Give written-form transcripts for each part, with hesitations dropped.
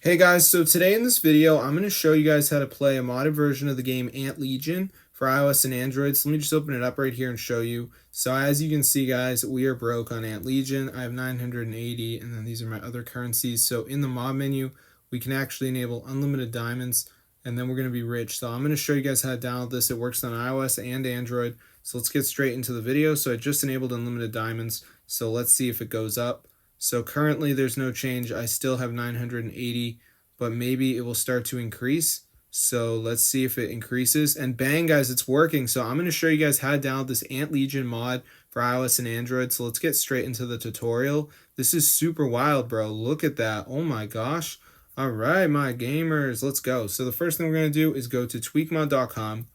Hey guys, so today in this video, I'm going to show you guys how to play a modded version of the game Ant Legion for iOS and Android. So let me just open it up right here and show you. So as you can see guys, we are broke on Ant Legion. I have 980 and then these are my other currencies. So in the mod menu, we can actually enable unlimited diamonds and then we're going to be rich. So I'm going to show you guys how to download this. It works on iOS and Android. So let's get straight into the video. So I just enabled unlimited diamonds. So let's see if it goes up. So currently there's no change. I still have 980, but maybe it will start to increase. So let's see if it increases. And bang, guys, it's working. So I'm going to show you guys how to download this Ant Legion mod for iOS and Android. So let's get straight into the tutorial. This is super wild, bro. Look at that. Oh my gosh. All right, my gamers, let's go. So the first thing we're going to do is go to tweakmod.com.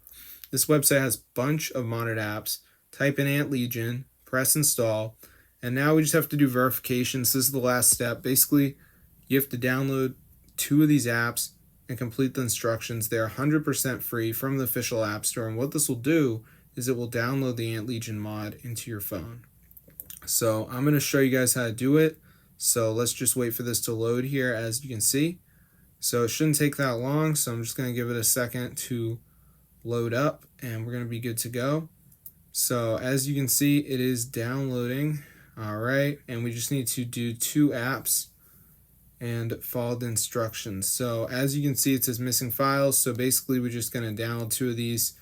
This website has a bunch of modded apps. Type in Ant Legion, press install. And now we just have to do verification. So this is the last step. Basically, you have to download 2 of these apps and complete the instructions. They're 100% free from the official App Store. And what this will do is it will download the Ant Legion mod into your phone. So I'm going to show you guys how to do it. So let's just wait for this to load here, as you can see. So it shouldn't take that long. So I'm just going to give it a second to load up and we're going to be good to go. So as you can see, it is downloading. All right, and we just need to do 2 apps and follow the instructions. So as you can see, it says missing files. So basically we're just going to download 2 of these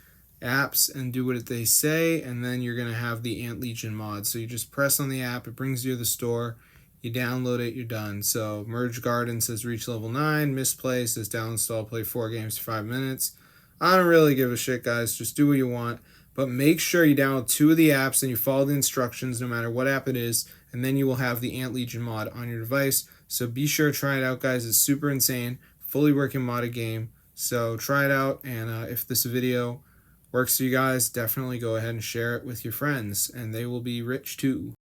apps and do what they say, and then you're going to have the Ant Legion mod. So you just press on the app, it brings you to the store, you download it, you're done. So Merge Garden says reach level 9, Misplay says down install, play 4 games for 5 minutes. I don't really give a shit, guys, just do what you want. But make sure you download 2 of the apps and you follow the instructions no matter what app it is, and then you will have the Ant Legion mod on your device. So be sure to try it out, guys. It's super insane, fully working modded game. So try it out, and if this video works for you guys, definitely go ahead and share it with your friends, and they will be rich too.